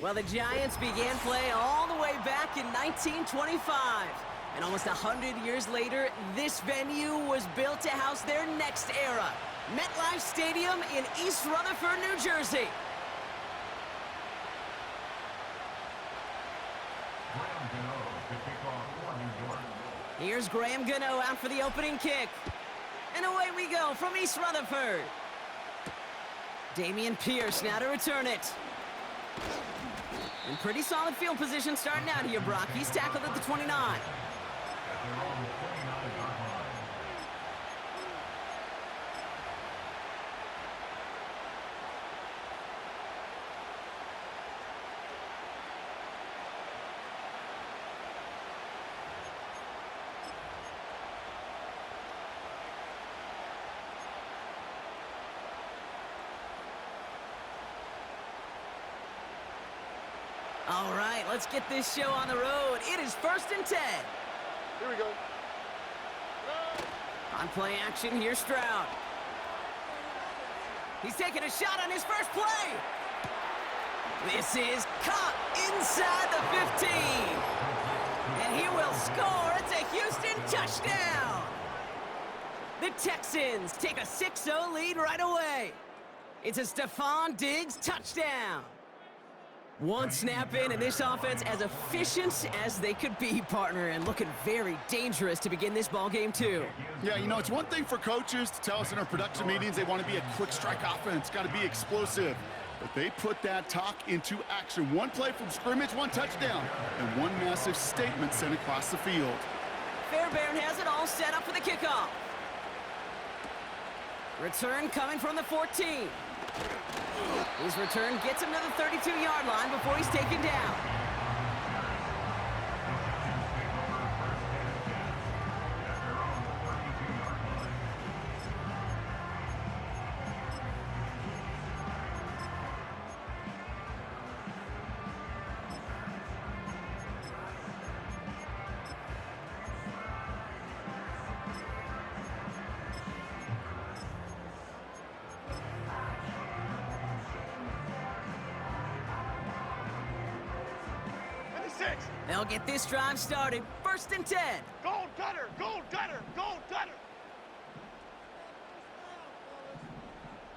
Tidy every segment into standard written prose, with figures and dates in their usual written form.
Well, the Giants began play all the way back in 1925. And almost 100 years later, this venue was built to house their next era. MetLife Stadium in East Rutherford, New Jersey. Here's Graham Gano out for the opening kick. And away we go from East Rutherford. Damian Pierce now to return it. In pretty solid field position starting out here, Brock. He's tackled at the 29. All right, let's get this show on the road. It is 1st and 10. Here we go. On play action, here's Stroud. He's taking a shot on his first play. This is caught inside the 15. And he will score. It's a Houston touchdown. The Texans take a 6-0 lead right away. It's a Stephon Diggs touchdown. One snap in, and this offense as efficient as they could be, partner, and looking very dangerous to begin this ball game too. Yeah, you know, it's one thing for coaches to tell us in our production meetings they want to be a quick strike offense, got to be explosive. But they put that talk into action. One play from scrimmage, one touchdown, and one massive statement sent across the field. Fairbairn has it all set up for the kickoff. Return coming from the 14. His return gets him to the 32-yard line before he's taken down. They'll get this drive started. 1st and 10. Gold gutter, gold gutter, gold gutter.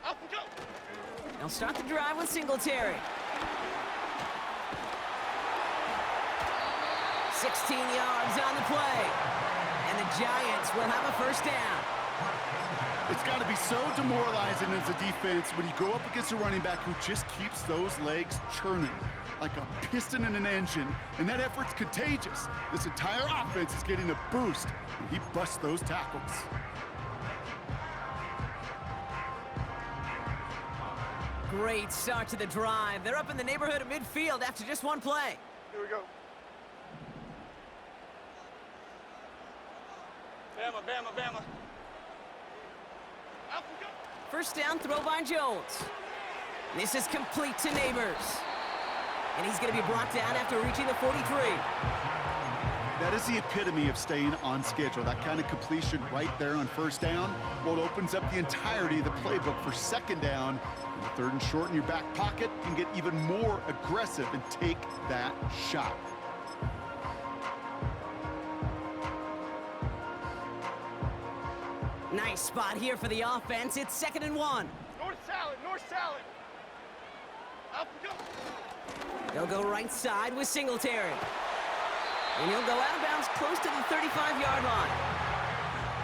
Up and go. They'll start the drive with Singletary. 16 yards on the play. And the Giants will have a 1st down. It's got to be so demoralizing as a defense when you go up against a running back who just keeps those legs churning like a piston in an engine, and that effort's contagious. This entire offense is getting a boost, and he busts those tackles. Great start to the drive. They're up in the neighborhood of midfield after just one play. Here we go. Bama, Bama, Bama. Up and go. 1st down, throw by Jones. This is complete to Neighbors. And he's going to be brought down after reaching the 43. That is the epitome of staying on schedule. That kind of completion right there on 1st down. Well, it opens up the entirety of the playbook for 2nd down. And the 3rd and short in your back pocket can get even more aggressive and take that shot. Nice spot here for the offense. It's 2nd and 1. North salad, north salad. Up and go. They'll go right side with Singletary. And he'll go out of bounds close to the 35-yard line.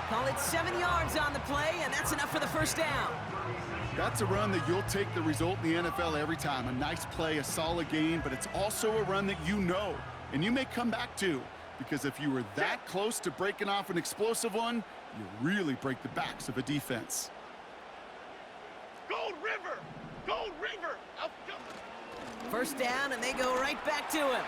Call it 7 yards on the play, and that's enough for the 1st down. That's a run that you'll take the result in the NFL every time. A nice play, a solid game, but it's also a run that you know, and you may come back to, because if you were that close to breaking off an explosive one, you really break the backs of a defense. Gold River! Gold River! Up and go. 1st down, and they go right back to him.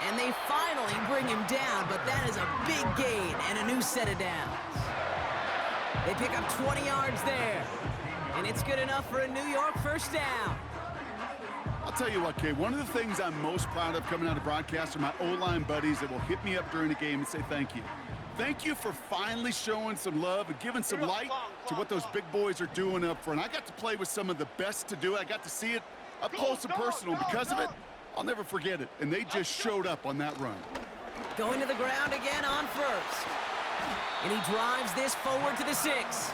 And they finally bring him down, but that is a big gain and a new set of downs. They pick up 20 yards there, and it's good enough for a New York 1st down. I'll tell you what, Kay, one of the things I'm most proud of coming out of broadcast are my O-line buddies that will hit me up during the game and say thank you. Thank you for finally showing some love and giving some light to what those big boys are doing up front. I got to play with some of the best to do it. I got to see it Up close and personal. Because of it, I'll never forget it. And they just showed up on that run. Going to the ground again on first. And he drives this forward to the 6.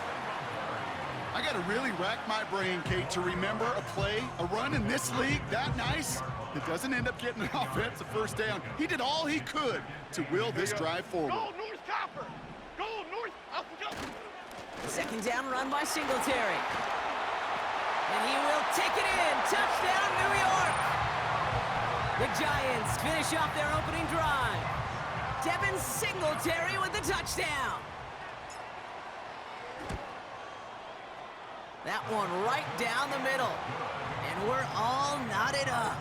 I got to really rack my brain, Kate, to remember a play, a run in this league that nice that doesn't end up getting an offensive first down. He did all he could to will this drive forward. Go North Copper! Go North! Up and go! Second down run by Singletary. And he will take it in. Touchdown, New York! The Giants finish off their opening drive. Devin Singletary with the touchdown. That one right down the middle. And we're all knotted up.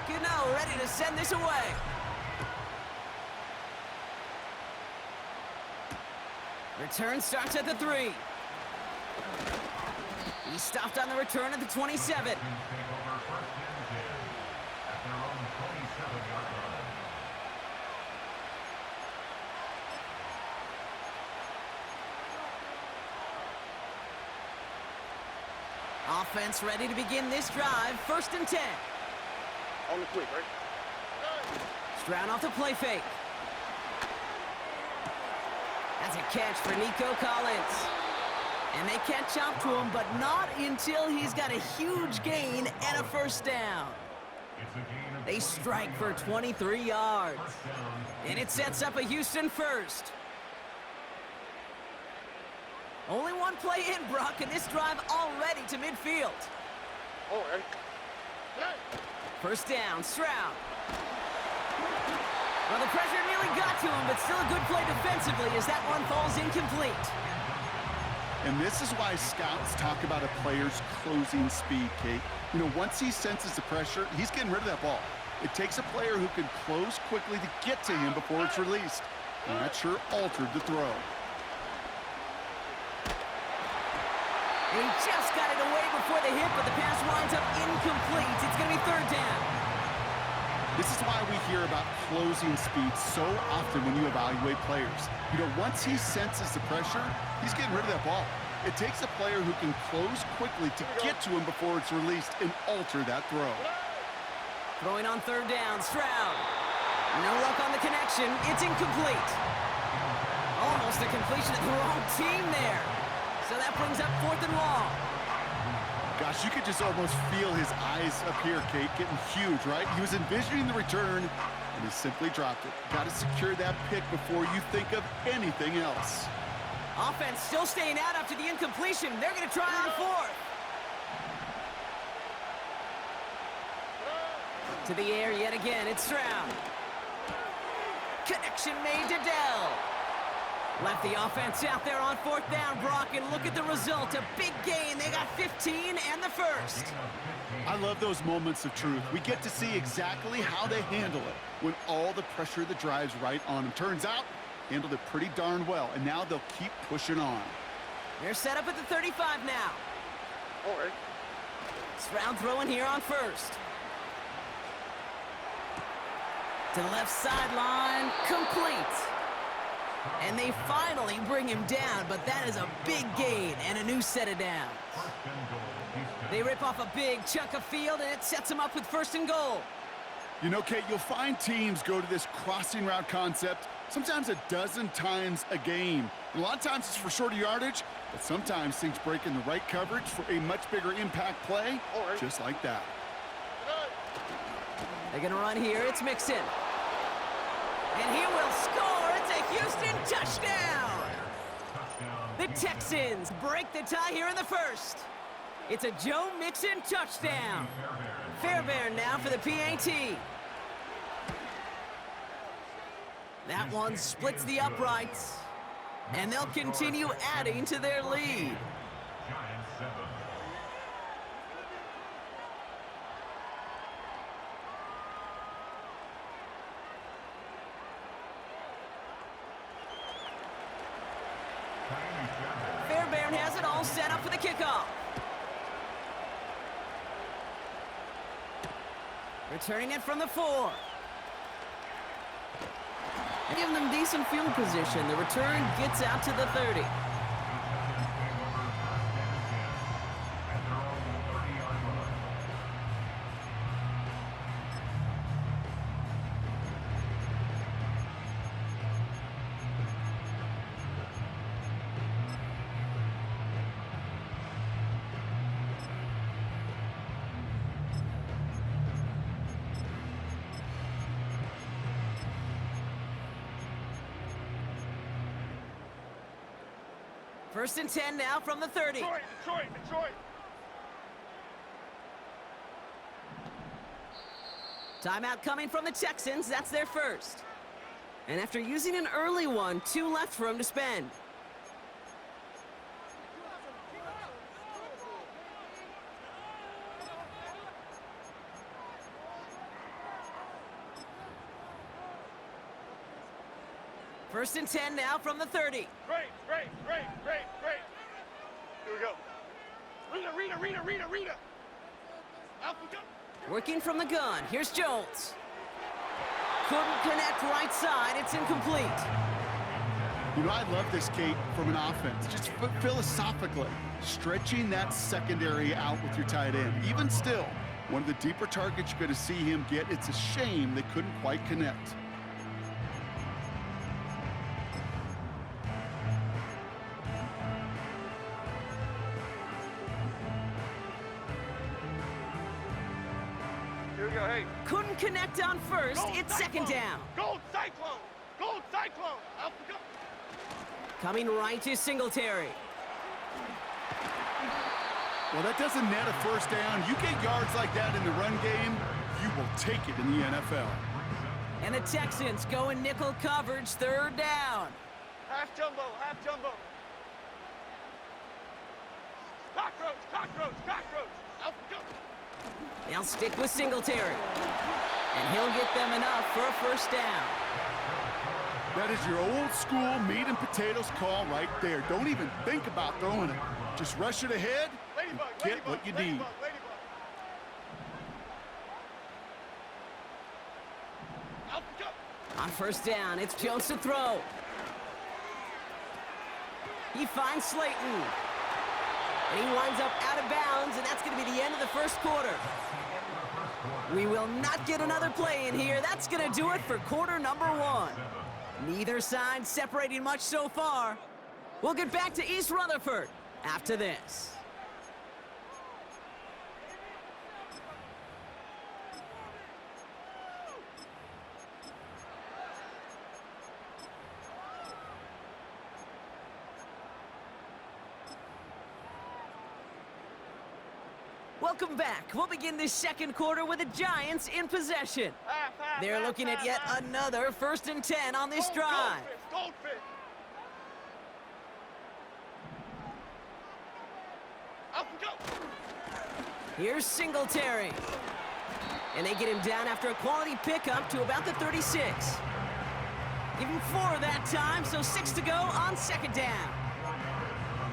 Gano ready to send this away. Return starts at the 3. He stopped on the return at the 27. Offense ready to begin this drive. 1st and 10. On the quick, right? Stroud off the play fake. That's a catch for Nico Collins. And they catch up to him, but not until he's got a huge gain and a first down. They strike for 23 yards. And it sets up a Houston first. Only one play in, Brock, and this drive already to midfield. All right. First down, Stroud. Well, the pressure nearly got to him, but still a good play defensively as that one falls incomplete. And this is why scouts talk about a player's closing speed, Kate. You know, once he senses the pressure, he's getting rid of that ball. It takes a player who can close quickly to get to him before it's released. And that sure altered the throw. He just got it away before the hit, but the pass winds up incomplete. It's going to be 3rd down. This is why we hear about closing speed so often when you evaluate players. You know, once he senses the pressure, he's getting rid of that ball. It takes a player who can close quickly to get to him before it's released and alter that throw. Throwing on 3rd down, Stroud. No luck on the connection. It's incomplete. Almost a completion of the wrong team there. So that brings up 4th and long. Gosh, you could just almost feel his eyes up here, Kate, getting huge, right? He was envisioning the return, and he simply dropped it. Got to secure that pick before you think of anything else. Offense still staying out after the incompletion. They're going to try on 4th. To the air yet again, it's Stroud. Connection made to Dell. Left the offense out there on 4th down, Brock, and look at the result. A big gain. They got 15 and the first. I love those moments of truth. We get to see exactly how they handle it when all the pressure that drives right on them. Turns out, handled it pretty darn well, and now they'll keep pushing on. They're set up at the 35 now. All right. Stroud throwing here on 1st. To the left sideline, complete. And they finally bring him down, but that is a big gain and a new set of downs. They rip off a big chunk of field, and it sets them up with 1st and goal. You know, Kate, you'll find teams go to this crossing route concept sometimes a dozen times a game. And a lot of times it's for shorter yardage, but sometimes things break in the right coverage for a much bigger impact play, just like that. They're going to run here. It's Mixon. And he will score. It's a Houston touchdown. The Texans break the tie here in the first. It's a Joe Mixon touchdown. Fairbairn now for the PAT. That one splits the uprights. And they'll continue adding to their lead. Fairbairn has it all set up for the kickoff. Returning it from the 4. And giving them decent field position. The return gets out to the 30. First and 10 now from the 30. Detroit. Timeout coming from the Texans. That's their first. And after using an early one, 2 left for him to spend. First and 10 now from the 30. Great. Here we go. Rita. Alpha, go. Working from the gun. Here's Jones. Couldn't connect right side. It's incomplete. You know, I love this, Kate, from an offense. Just philosophically, stretching that secondary out with your tight end. Even still, one of the deeper targets you're going to see him get. It's a shame they couldn't quite connect. Here we go, hey. Couldn't connect on first. Gold It's Cyclone. second down. Gold Cyclone. Alpha, go. Coming right to Singletary. Well, that doesn't net a first down. You get yards like that in the run game, you will take it in the NFL. And the Texans go in nickel coverage, third down. Half jumbo. Cockroach. Alpha, go. They'll stick with Singletary. And he'll get them enough for a first down. That is your old school meat and potatoes call right there. Don't even think about throwing it. Just rush it ahead and get what you need. Alpha, go. On first down, it's Jones to throw. He finds Slayton. And he winds up out of bounds, and that's going to be the end of the first quarter. We will not get another play in here. That's going to do it for quarter number 1. Neither side separating much so far. We'll get back to East Rutherford after this. Welcome back. We'll begin this second quarter with the Giants in possession. They're looking at yet another first and 10 on this drive. Goldfish. Alpha, go. Here's Singletary. And they get him down after a quality pickup to about the 36. Give him 4 that time, so 6 to go on second down.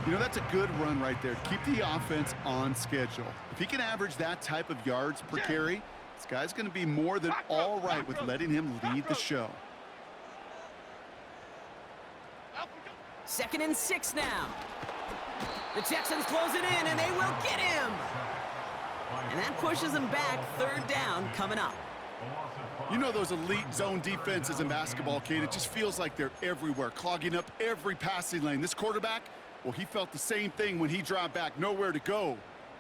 You know, that's a good run right there. Keep the offense on schedule. If he can average that type of yards per carry, this guy's going to be more than all right with letting him lead the show. Second and 6 now. The Texans close it in, and they will get him. And that pushes them back. Third down coming up. You know those elite zone defenses in basketball, Kate, it just feels like they're everywhere, clogging up every passing lane. This quarterback, well, he felt the same thing when he dropped back, nowhere to go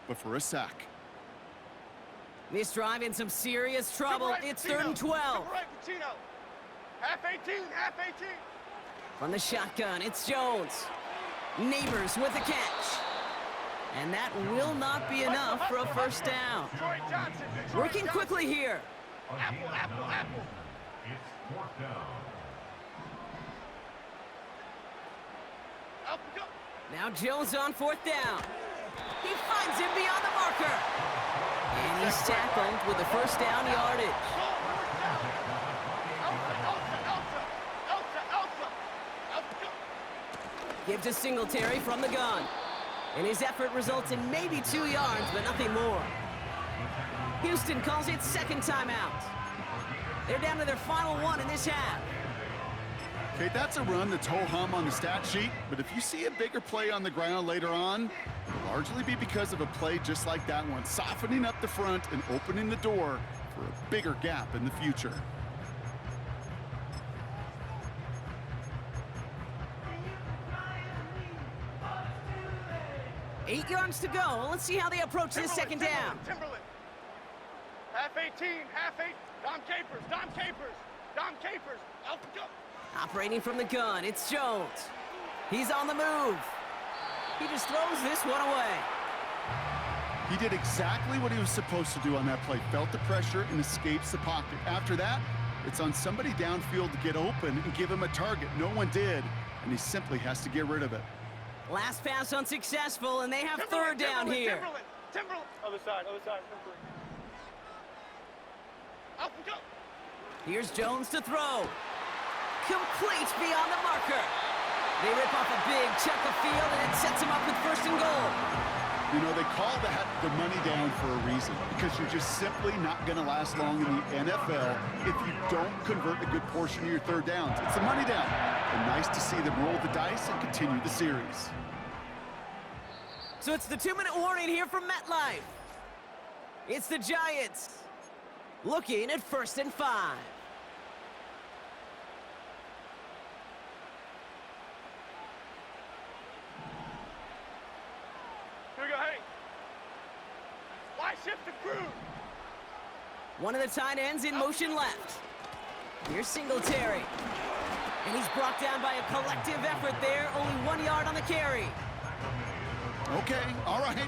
but for a sack. This drive in some serious trouble. Right, it's Patino. 3rd and 12. Right, Patino. Half 18. From the shotgun, it's Jones. Neighbors with the catch. And that will not be enough for a first down. Troy Johnson. Working quickly here. Apple. It's 4th down. Alpha, go. Now Jones on 4th down. He finds him beyond the marker. And he's tackled with the first down yardage. Alpha, go. Give to Singletary from the gun. And his effort results in maybe 2 yards, but nothing more. Houston calls it second timeout. They're down to their final one in this half. Okay, that's a run that's ho-hum on the stat sheet, but if you see a bigger play on the ground later on, it'll largely be because of a play just like that one, softening up the front and opening the door for a bigger gap in the future. Eight yards to go. Let's see how they approach this second down. Timberland. Half 18, half 8. Dom Capers, Dom Capers, Dom Capers. Out we go. Operating from the gun, it's Jones. He's on the move. He just throws this one away. He did exactly what he was supposed to do on that play. Felt the pressure and escapes the pocket. After that, it's on somebody downfield to get open and give him a target. No one did, and he simply has to get rid of it. Last pass unsuccessful, and they have third down here. Timberland. Other side. Out we go. Here's Jones to throw. Complete beyond the marker. They rip off a big chunk of field, and it sets him up with first and goal. You know, they call that the money down for a reason, because you're just simply not going to last long in the NFL if you don't convert a good portion of your third downs. It's the money down. And nice to see them roll the dice and continue the series. So it's the 2-minute warning here from MetLife. It's the Giants looking at 1st and 5. Here we go, hey. Why shift the crew? One of the tight ends in motion left. Here's Singletary. And he's brought down by a collective effort there. Only 1 yard on the carry. Okay, all right.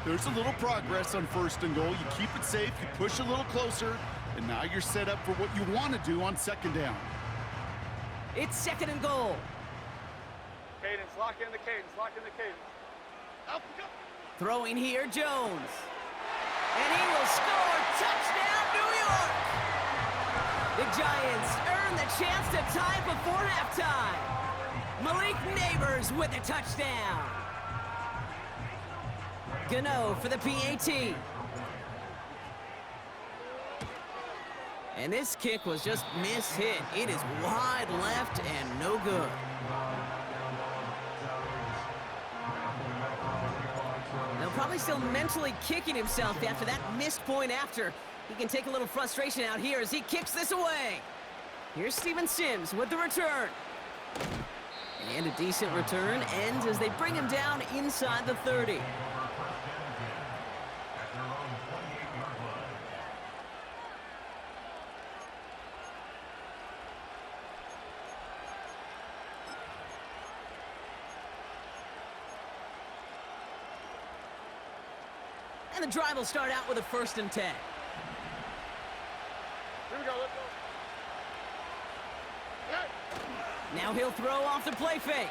There's a little progress on 1st and goal. You keep it safe, you push a little closer, and now you're set up for what you want to do on 2nd down. It's 2nd and goal. Cadence, lock in the cadence. Out we go. Throwing here, Jones. And he will score. Touchdown, New York! The Giants earn the chance to tie before halftime. Malik Neighbors with a touchdown. Gano for the PAT. And this kick was just mishit. It is wide left and no good. Now probably still mentally kicking himself after that missed point after. He can take a little frustration out here as he kicks this away. Here's Steven Sims with the return. And a decent return ends as they bring him down inside the 30. And the drive will start out with a 1st and 10. Here we go, let's go. Hey. Now he'll throw off the play fake.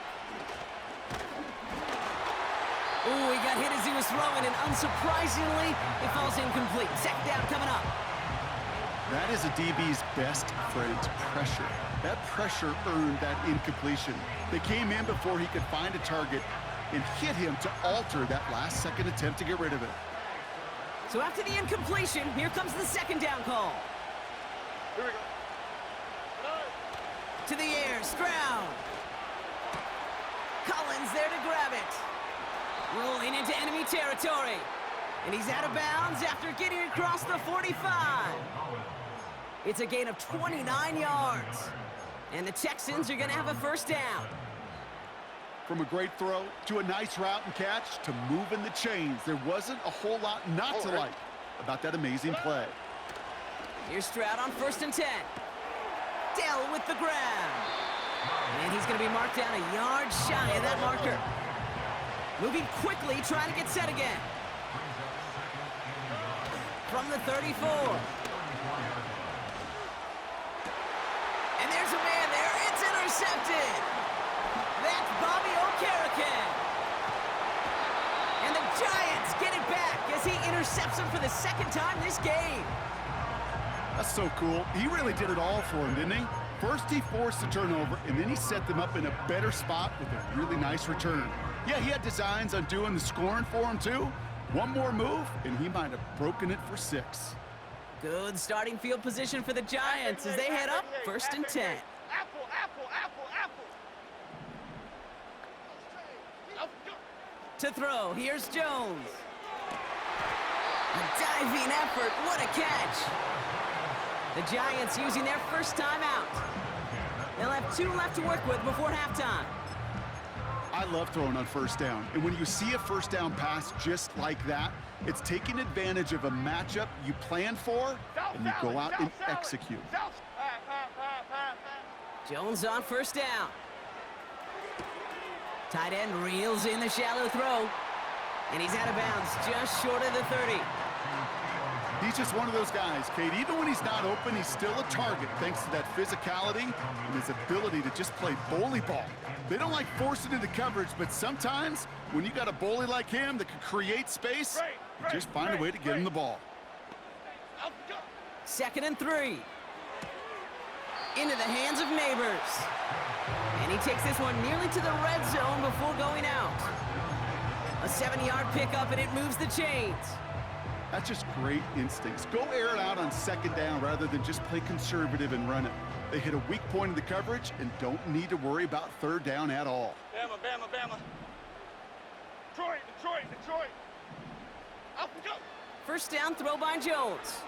Ooh, he got hit as he was throwing, and unsurprisingly, it falls incomplete. 2nd down coming up. That is a DB's best friend, pressure. That pressure earned that incompletion. They came in before he could find a target and hit him to alter that last-second attempt to get rid of it. So after the incompletion, here comes the 2nd down call. Here we go. To the air, Stroud. Collins there to grab it. Rolling into enemy territory. And he's out of bounds after getting across the 45. It's a gain of 29 yards. And the Texans are going to have a 1st down. From a great throw to a nice route and catch to moving the chains, there wasn't a whole lot not to like about that amazing play. Here's Stroud on 1st and 10. Dell with the grab. And he's going to be marked down a yard shy of that marker. Moving quickly, trying to get set again. From the 34. And there's a man there. It's intercepted. That's Bobby Okereke. And the Giants get it back as he intercepts him for the 2nd time this game. That's so cool. He really did it all for him, didn't he? First he forced the turnover, and then he set them up in a better spot with a really nice return. Yeah, he had designs on doing the scoring for him too. One more move, and he might have broken it for 6. Good starting field position for the Giants as they head up 1st and 10. Apple. To throw, here's Jones. A diving effort, what a catch. The Giants using their first time out. They'll have 2 left to work with before halftime. I love throwing on first down. And when you see a first down pass just like that, it's taking advantage of a matchup you plan for, and you go out and execute. Jones on first down. Tight end reels in the shallow throw. And he's out of bounds, just short of the 30. He's just one of those guys, Kate. Even when he's not open, he's still a target thanks to that physicality and his ability to just play bully ball. They don't like forcing into coverage, but sometimes when you got a bully like him that can create space, you just find a way to get him the ball. 2nd and 3. Into the hands of Neighbors. And he takes this one nearly to the red zone before going out. A 7-yard pickup, and it moves the chains. That's just great instincts. Go air it out on 2nd down rather than just play conservative and run it. They hit a weak point in the coverage and don't need to worry about 3rd down at all. Bama, Bama, Bama. Detroit, Detroit, Detroit. Up and go. First down throw by Jones.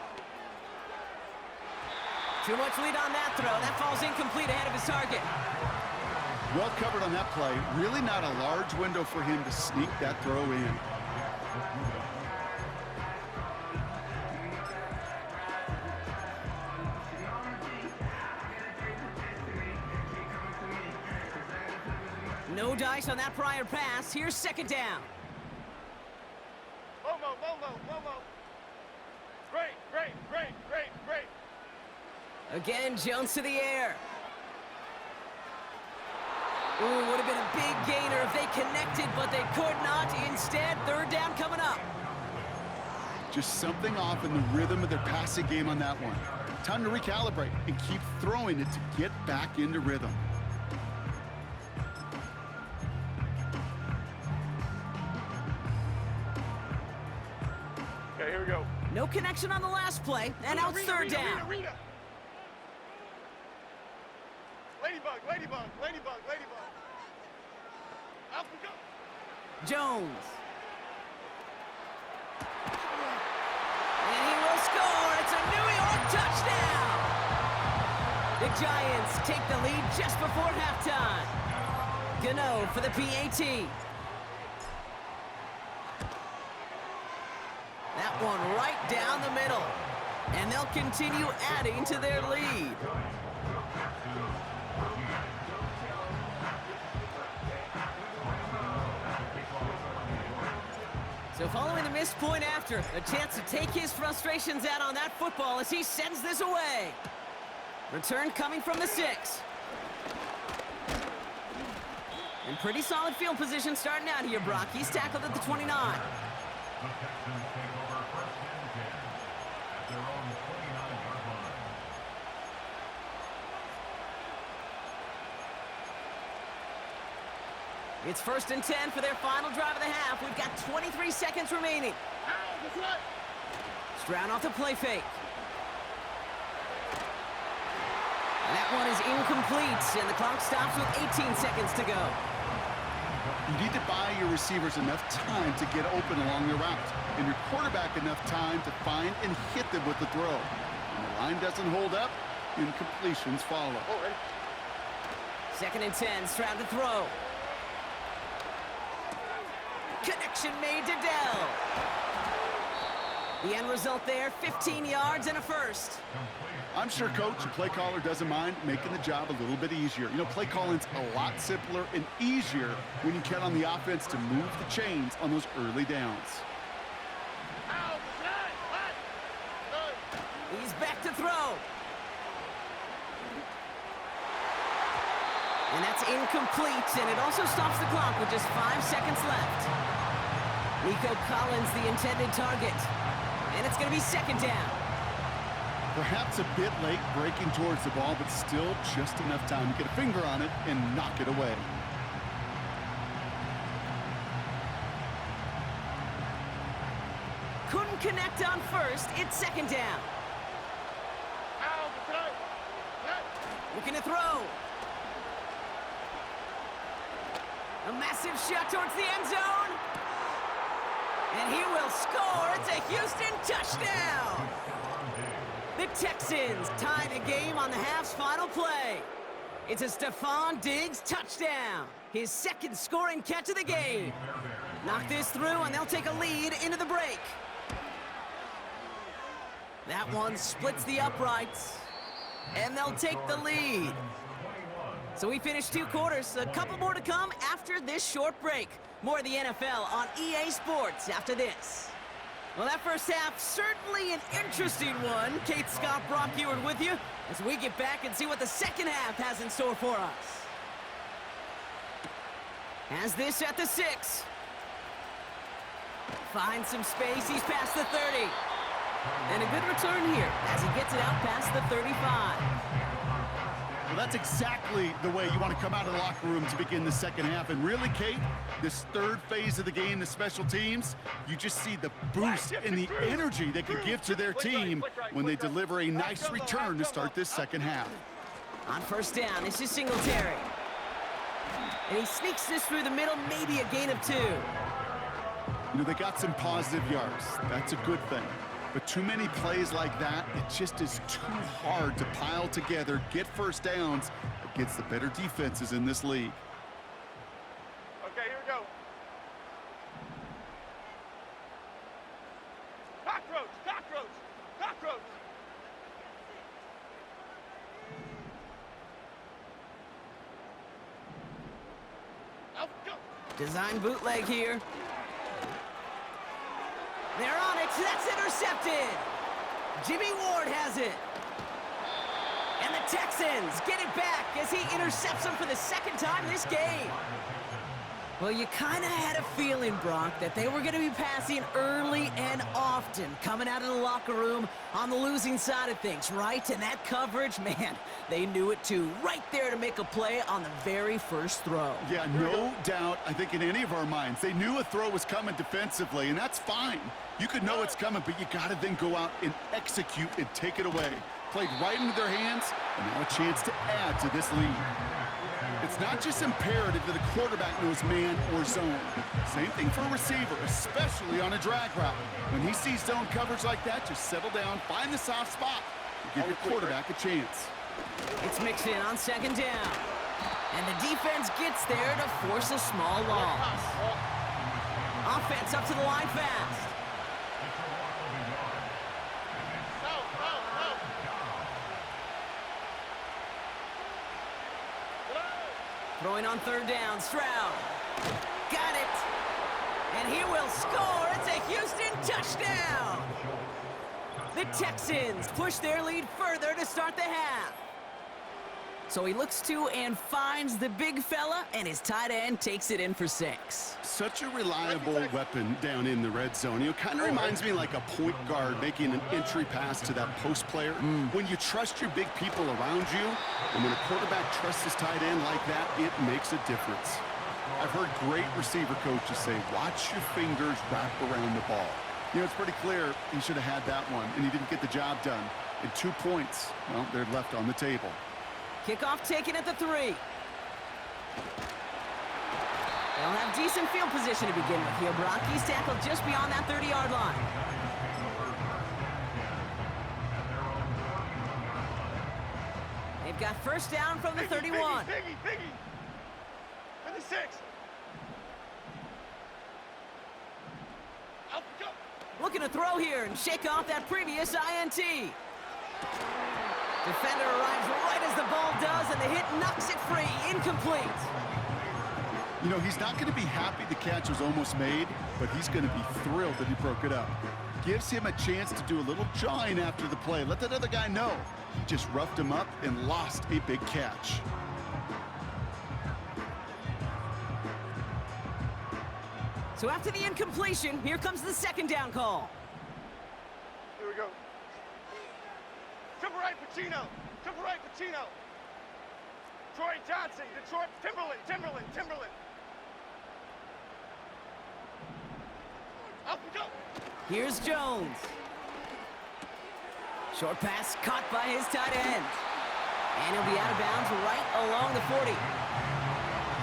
Too much lead on that throw. That falls incomplete ahead of his target. Well covered on that play. Really not a large window for him to sneak that throw in. No dice on that prior pass. Here's 2nd down. Momo, Momo, Momo. Great, great, great, great, great. Again, Jones to the air. Ooh, would have been a big gainer if they connected, but they could not. Instead, 3rd down coming up. Just something off in the rhythm of their passing game on that one. Time to recalibrate and keep throwing it to get back into rhythm. Okay, here we go. No connection on the last play, and now it's 3rd down. Rita. Ladybug, ladybug, ladybug, ladybug. Up we go. Jones. And he will score. It's a New York touchdown. The Giants take the lead just before halftime. Gano for the PAT. That one right down the middle. And they'll continue adding to their lead. So following the missed point after, a chance to take his frustrations out on that football as he sends this away. Return coming from the 6. And pretty solid field position starting out here, Brock. He's tackled at the 29. The Texans take over 1st and 10 at their own 29-yard line. It's 1st and 10 for their final drive of the half. We've got 23 seconds remaining. Stroud off the play fake. And that one is incomplete, and the clock stops with 18 seconds to go. You need to buy your receivers enough time to get open along their route, and your quarterback enough time to find and hit them with the throw. When the line doesn't hold up, incompletions follow. 2nd and 10, Stroud to throw. Connection made to Dell. The end result there, 15 yards and a first. I'm sure coach and play caller doesn't mind making the job a little bit easier. You know, play calling's a lot simpler and easier when you count on the offense to move the chains on those early downs. He's back to throw. And that's incomplete, and it also stops the clock with just 5 seconds left. Nico Collins, the intended target. And it's going to be 2nd down. Perhaps a bit late breaking towards the ball, but still just enough time to get a finger on it and knock it away. Couldn't connect on first. It's 2nd down. Looking to throw. A massive shot towards the end zone. And he will score. It's a Houston touchdown. The Texans tie the game on the half's final play. It's a Stephon Diggs touchdown. His second scoring catch of the game. Knock this through and they'll take a lead into the break. That one splits the uprights. And they'll take the lead. So we finished 2 quarters. A couple more to come after this short break. More of the NFL on EA Sports after this. Well, that first half, certainly an interesting one. Kate, Scott, Brock Ewart with you as we get back and see what the second half has in store for us. Has this at the 6. Finds some space, he's past the 30. And a good return here as he gets it out past the 35. Well, that's exactly the way you want to come out of the locker room to begin the second half. And really, Kate, this third phase of the game, the special teams, you just see the boost and the energy they could give to their team when they deliver a nice return to start this second half. On first down, it's just Singletary. And he sneaks this through the middle, maybe a gain of 2. You know, they got some positive yards. That's a good thing. But too many plays like that, it just is too hard to pile together, get first downs against the better defenses in this league. Okay, here we go. Cockroach, cockroach, cockroach. Out, go. Design bootleg here. They're on it. That's intercepted. Jimmy Ward has it. And the Texans get it back as he intercepts them for the second time this game. Well, you kind of had a feeling, Brock, that they were going to be passing early and often, coming out of the locker room on the losing side of things, right? And that coverage, man, they knew it too. Right there to make a play on the very first throw. Yeah, no doubt, I think in any of our minds, they knew a throw was coming defensively, and that's fine. You could know it's coming, but you got to then go out and execute and take it away. Played right into their hands, and now a chance to add to this lead. It's not just imperative that a quarterback knows man or zone. Same thing for a receiver, especially on a drag route. When he sees zone coverage like that, just settle down, find the soft spot, and give your quarterback a chance. It's mixed in on second down. And the defense gets there to force a small loss. Offense up to the line fast. Throwing on third down, Stroud. Got it. And he will score. It's a Houston touchdown. The Texans push their lead further to start the half. So he looks to and finds the big fella, and his tight end takes it in for 6. Such a reliable weapon down in the red zone. You know, kind of reminds me like a point guard making an entry pass to that post player. When you trust your big people around you, and when a quarterback trusts his tight end like that, it makes a difference. I've heard great receiver coaches say, watch your fingers wrap around the ball. You know, it's pretty clear he should have had that one, and he didn't get the job done. And 2 points, well, they're left on the table. Kickoff taken at the 3. They'll have decent field position to begin with here. Brock, he's tackled just beyond that 30-yard line. They've got first down from the 31. Biggie. For the 6. Out, go. Looking to throw here and shake off that previous INT. Defender arrives right as the ball does, and the hit knocks it free. Incomplete. You know, he's not going to be happy the catch was almost made, but he's going to be thrilled that he broke it up. Gives him a chance to do a little jawing after the play. Let that other guy know. He just roughed him up and lost a big catch. So after the incompletion, here comes the second down call. Here we go. Triple right, Pacino. Triple right, Pacino. Troy Johnson, Detroit, Timberland. Up we go. Here's Jones. Short pass caught by his tight end. And he'll be out of bounds right along the 40.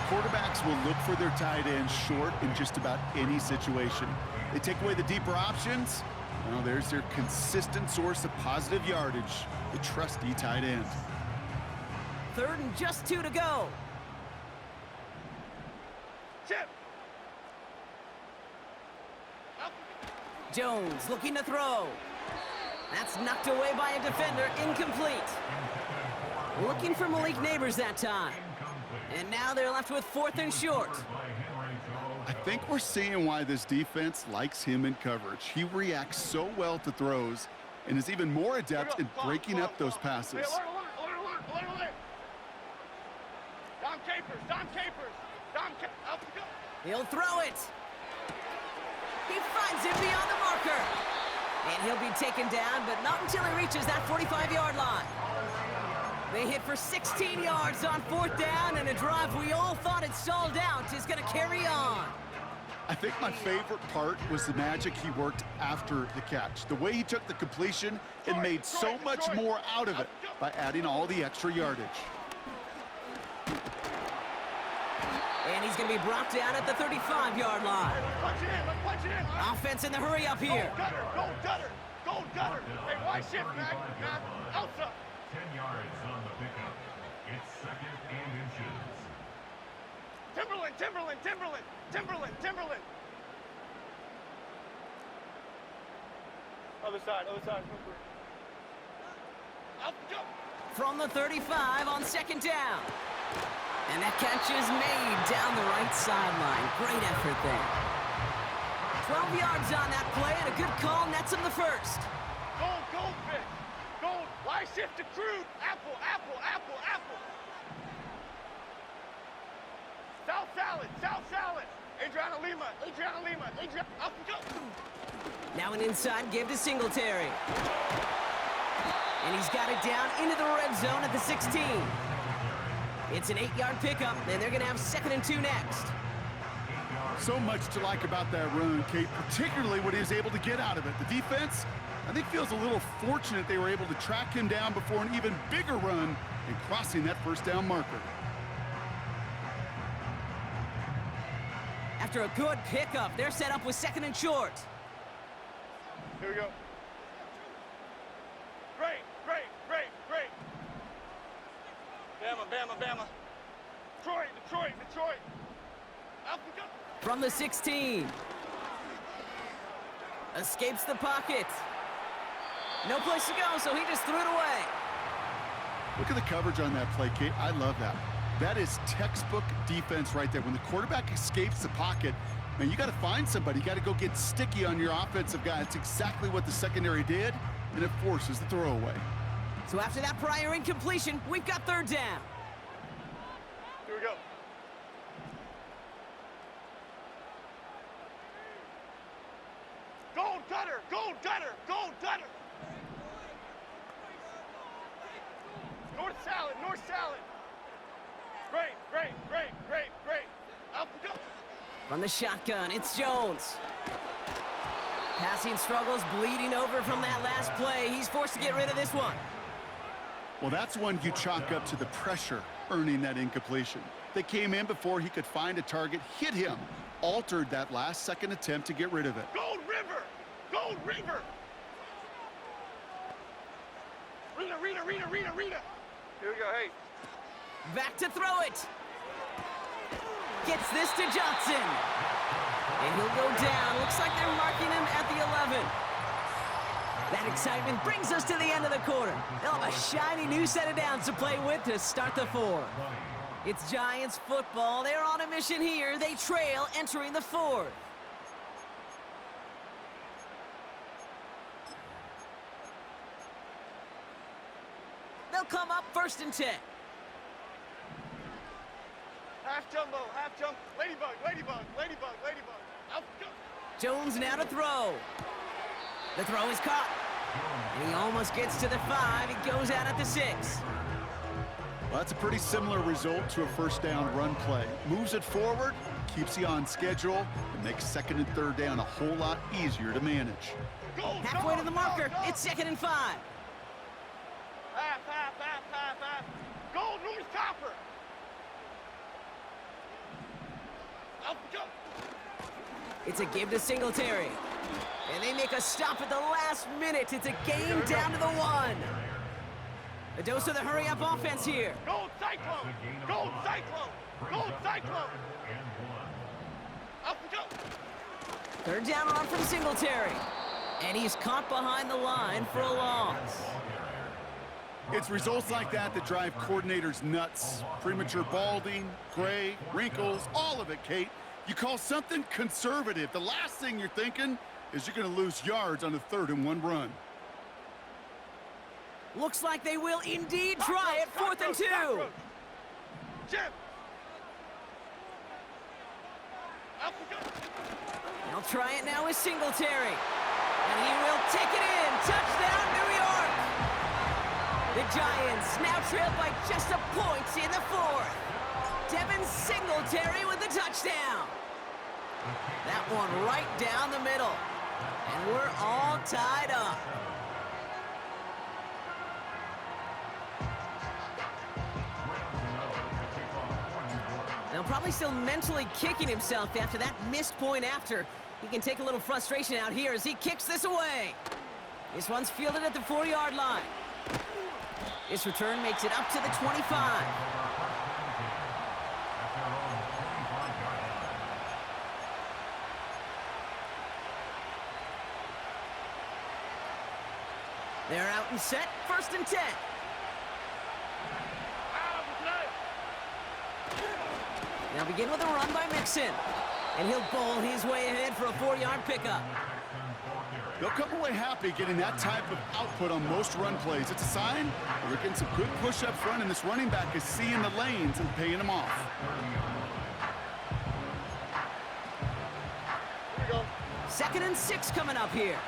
Quarterbacks will look for their tight ends short in just about any situation. They take away the deeper options. Well, there's their consistent source of positive yardage, the trusty tight end. 3rd and just 2 to go. Chip. Jones looking to throw. That's knocked away by a defender, incomplete. Looking for Malik Neighbors that time. And now they're left with 4th and short. I think we're seeing why this defense likes him in coverage. He reacts so well to throws and is even more adept in breaking up those passes. Alert. Dom Capers. He'll throw it. He finds him beyond the marker. And he'll be taken down, but not until he reaches that 45-yard line. They hit for 16 yards on 4th down, and a drive we all thought had stalled out is going to carry on. I think my favorite part was the magic he worked after the catch. The way he took the completion and made so much more out of it by adding all the extra yardage. And he's going to be brought down at the 35-yard line. Let's punch it in. Offense in the hurry up here. Go gutter. Hey, why shift, Mac? Elsa. 10 yards on the pickup. It's 2nd and inches. Timberland. Other side. Up, go. From the 35 on 2nd down. And that catch is made down the right sideline. Great effort there. 12 yards on that play, and a good call nets him the 1st. Goldfish. Gold. Why shift to crude? Apple. South salad. Adriana Lima. Up, go. Now an inside give to Singletary. And he's got it down into the red zone at the 16. It's an 8-yard pickup, and they're going to have 2nd and 2 next. So much to like about that run, Kate, particularly what he was able to get out of it. The defense, I think, feels a little fortunate they were able to track him down before an even bigger run and crossing that 1st down marker. After a good pickup, they're set up with 2nd and short. Here we go. Great. Bama. Detroit. Up we go. From the 16. Escapes the pocket. No place to go, so he just threw it away. Look at the coverage on that play, Kate. I love that. That is textbook defense right there. When the quarterback escapes the pocket, man, you got to find somebody. You got to go get sticky on your offensive guy. That's exactly what the secondary did, and it forces the throwaway. So after that prior incompletion, we've got 3rd down. Here we go. Gold gutter. North salad. Great. Up we go. From the shotgun, it's Jones. Passing struggles bleeding over from that last play. He's forced to get rid of this one. Well, that's one you chalk up to the pressure earning that incompletion. They came in before he could find a target, hit him, altered that last-second attempt to get rid of it. Gold River. Rita. Here we go, hey. Back to throw it. Gets this to Johnson. And he'll go down. Looks like they're marking him at the 11. That excitement brings us to the end of the quarter. They'll have a shiny new set of downs to play with to start the 4th. It's Giants football. They're on a mission here. They trail entering the 4th. They'll come up 1st and 10. Half jumbo. Ladybug. Out go. Jones now to throw. The throw is caught. And he almost gets to the 5. He goes out at the 6. Well, that's a pretty similar result to a 1st down run play. Moves it forward, keeps you on schedule, and makes 2nd and 3rd down a whole lot easier to manage. Halfway to the marker, it's 2nd and 5. Half. Gold North Copper. Out we go. It's a give to Singletary. And they make a stop at the last minute. It's a game down to the 1. A dose of the hurry-up offense here. Gold Cyclone! Gold Cyclone! Gold Cyclone! Out we go. Third down run from Singletary. And he's caught behind the line for a loss. It's results like that that drive coordinators nuts. Premature balding, gray, wrinkles, all of it, Kate. You call something conservative. The last thing you're thinking is you're going to lose yards on a 3rd and 1 run. Looks like they will indeed try it. 4th and 2. Jim! Out we go. They'll try it now with Singletary. And he will take it in. Touchdown, New York! The Giants now trail by just a point in the 4th. Devin Singletary with the touchdown. That one right down the middle. And we're all tied up. Now probably still mentally kicking himself after that missed point after. He can take a little frustration out here as he kicks this away. This one's fielded at the 4-yard line. This return makes it up to the 25. They're out and set, 1st and 10. Now begin with a run by Mixon. And he'll bowl his way ahead for a 4-yard pickup. They'll come away happy getting that type of output on most run plays. It's a sign that they're getting some good push up front, and this running back is seeing the lanes and paying them off. Here we go. 2nd and 6 coming up here.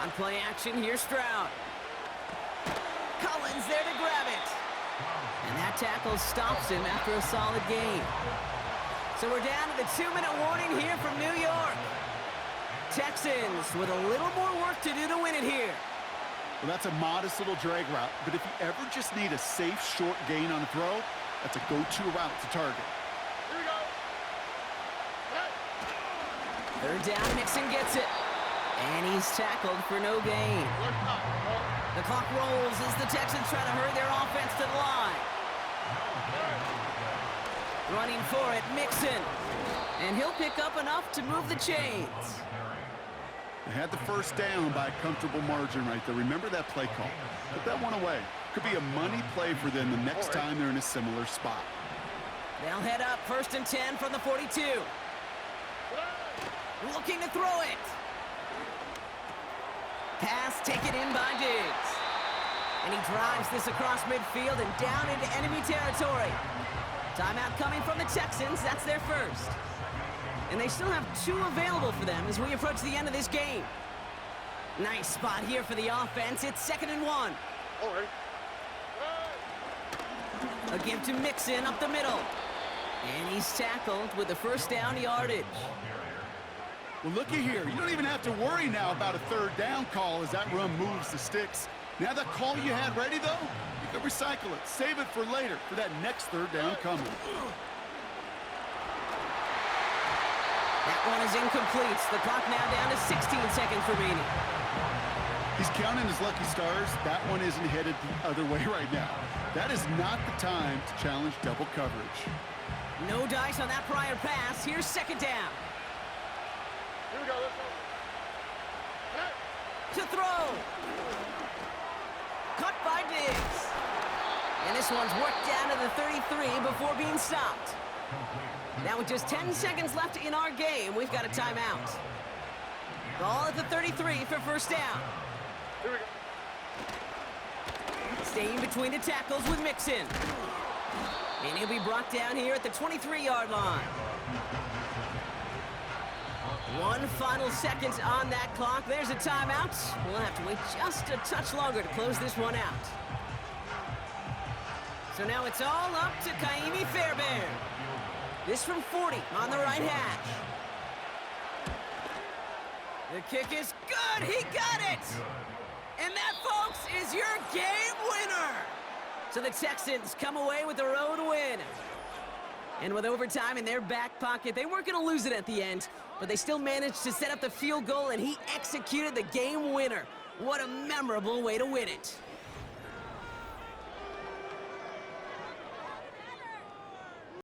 On play action, here's Stroud. Collins there to grab it. And that tackle stops him after a solid gain. So we're down to the 2-minute warning here from New York. Texans with a little more work to do to win it here. Well, that's a modest little drag route, but if you ever just need a safe, short gain on a throw, that's a go-to route to target. Here we go. Third down, Mixon gets it. And he's tackled for no gain. The clock rolls as the Texans try to hurry their offense to the line. Running for it, Mixon. And he'll pick up enough to move the chains. They had the first down by a comfortable margin right there. Remember that play call. Put that one away. Could be a money play for them the next time they're in a similar spot. They'll head up 1st and 10 from the 42. Looking to throw it. Pass taken in by Diggs. And he drives this across midfield and down into enemy territory. Timeout coming from the Texans. That's their first. And they still have 2 available for them as we approach the end of this game. Nice spot here for the offense. It's 2nd and 1. All right. A give to Mixon up the middle. And he's tackled with the first down yardage. Well, looky here. You don't even have to worry now about a 3rd down call as that run moves the sticks. Now that call you had ready, though, you can recycle it. Save it for later for that next 3rd down coming. That one is incomplete. The clock now down to 16 seconds remaining. He's counting his lucky stars. That one isn't headed the other way right now. That is not the time to challenge double coverage. No dice on that prior pass. Here's 2nd down. Here we go. Let's go. To throw. Cut by Diggs. And this one's worked down to the 33 before being stopped. Now with just 10 seconds left in our game, we've got a timeout. Ball at the 33 for 1st down. Here we go. Staying between the tackles with Mixon. And he'll be brought down here at the 23-yard line. 1 final second on that clock. There's a timeout. We'll have to wait just a touch longer to close this one out. So now it's all up to Kaimi Fairbairn. This from 40 on the right hash. The kick is good. He got it. And that, folks, is your game winner. So the Texans come away with the road win. And with overtime in their back pocket, they weren't going to lose it at the end, but they still managed to set up the field goal, and he executed the game winner. What a memorable way to win it.